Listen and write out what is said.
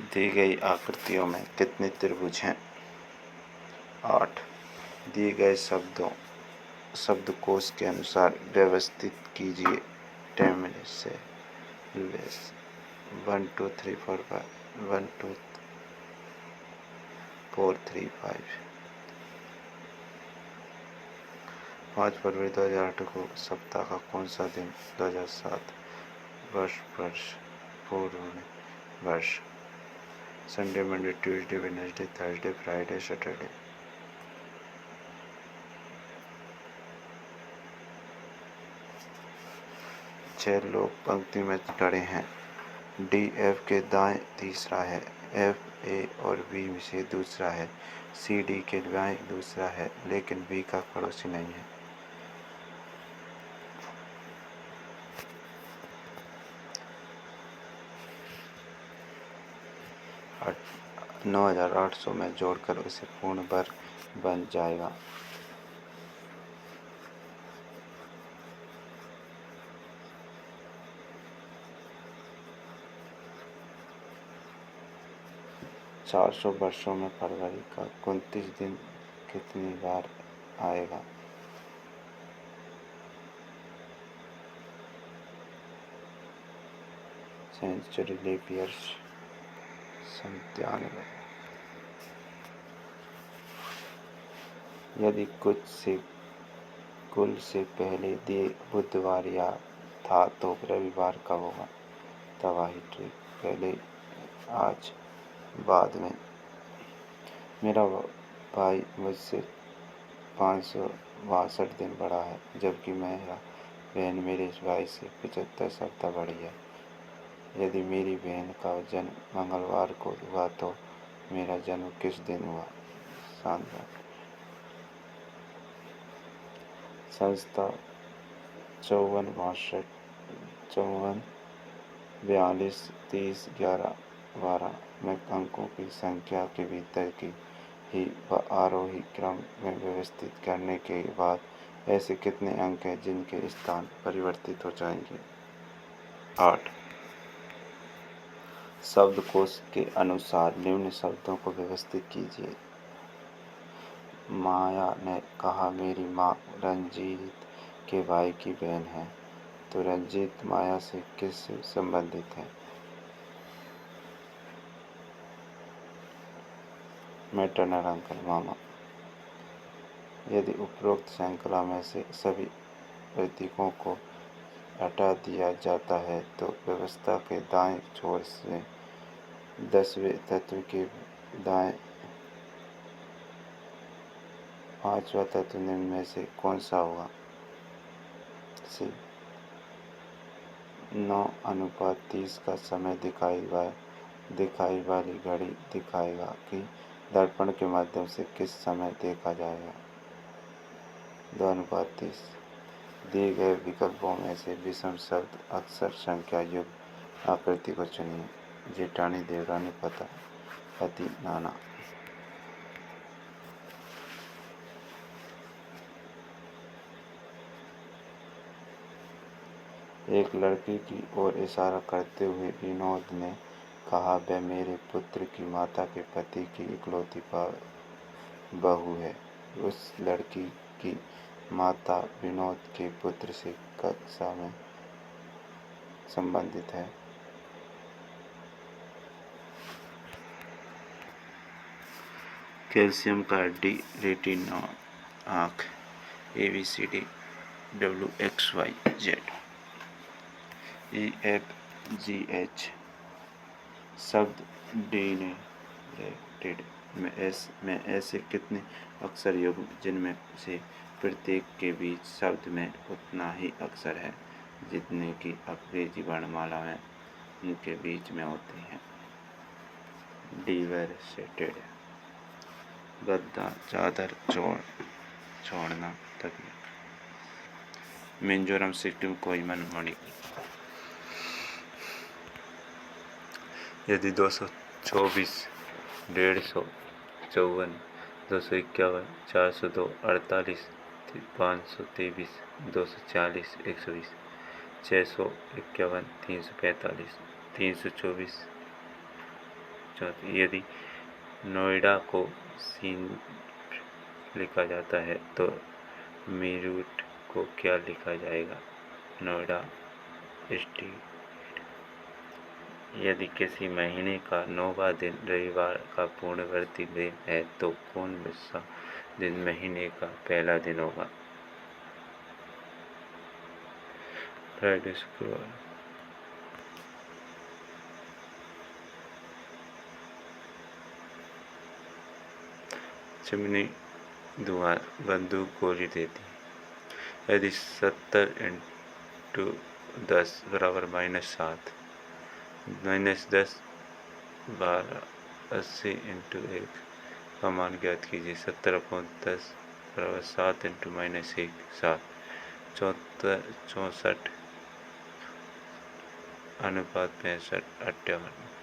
दी गई आकृतियों में कितने त्रिभुज हैं? 8। दिए गए शब्दकोश के अनुसार व्यवस्थित कीजिए। टेमलेस से 1 2 3 4 5 1 2 4 3 5। 5 फरवरी 2008 को सप्ताह का कौन सा दिन? 2007। वर्ष पूर्ण वर्ष। Sunday, Monday, Tuesday, Wednesday, Thursday, Friday, Saturday. 6 लोग पंक्ति में खड़े हैं। डी एफ के दाएं तीसरा है, एफ ए और बी में से दूसरा है, सी डी के बाएं दूसरा है, लेकिन बी का पड़ोसी नहीं है। 9800 में जोड़कर उसे पूर्ण वर्ग बन जाएगा। चार 400 वर्षों में फरवरी का 29 दिन कितनी बार आएगा? 97 लीप ईयर्स। 97। यदि कुल से पहले दिए बुधवार या था तो रविवार कब होगा? तबाही ट्रिक। पहले, आज, बाद में। मेरा भाई मुझसे 562 दिन बड़ा है, जबकि मेरा बहन मेरे भाई से 75 सप्ताह बड़ी है। यदि मेरी बहन का जन्म मंगलवार को हुआ तो मेरा जन्म किस दिन हुआ? शानदार। संस्था 54 62 54 42 30 11 12 में अंकों की संख्या के भीतर की ही आरोही क्रम में व्यवस्थित करने के बाद ऐसे कितने अंक हैं जिनके स्थान परिवर्तित हो जाएंगे? 8। शब्दकोश के अनुसार निम्न शब्दों को व्यवस्थित कीजिए। माया ने कहा, मेरी माँ रंजीत के भाई की बहन है। तो रंजीत माया से किससे संबंधित है? मैटरनल अंकल, मामा। यदि उपरोक्त श्रृंखला में से सभी प्रतीकों को हटा दिया जाता है तो व्यवस्था के दाएं छोर से 10वें तत्व के दाएं 5वां तत्व निम्न में से कौन सा होगा? सी। 9:30 का समय दिखाई वाली घड़ी दिखाएगा कि दर्पण के माध्यम से किस समय देखा जाएगा? 2:30। दिए गए विकल्पों में से विषम शब्द अक्षर संख्या युक्त आकृति को चुनिए। जेठानी, देवरानी, पति, नाना। एक लड़की की ओर इशारा करते हुए विनोद ने कहा, वह मेरे पुत्र की माता के पति की इकलौती बहू है। उस लड़की की माता विनोद के पुत्र से कक्षा में संबंधित है। कैल्शियम का डी रेटिना आँख ABCD WXYZ EFGH शब्द डिनेटेड में ऐसे कितने अक्षर युग्म जिनमें से प्रत्येक के बीच शब्द में उतना ही अक्षर है जितने की अंग्रेजी वर्णमाला में उनके बीच में होते हैं? डिवर्सिटेड। गद्दा, चादर, छोड़ना, तकिया। मिजोरम, सिक्किम, कोहिमा, मणिपुर। यदि 224, 150, 54, 251, 402, 48, 523, 240, 120, 651, 345, 324, चौथी, यदि नोएडा को सीन लिखा जाता है तो मीरठ को क्या लिखा जाएगा? नोएडा स्टेट। यदि किसी महीने का 9वां दिन रविवार का पूर्णवर्ती दिन है तो कौन सा दिन महीने का पहला दिन होगा? फ्राइडे, शुक्रवार। चिमनी धुआं बंदूक गोली देती है। यदि 70 इंटू 10 बराबर -7, -10 12 80 इंटू 1 का मान ज्ञात कीजिए। 70/10 बराबर 7 इंटू -1 7, 64 अनुपात 65 58।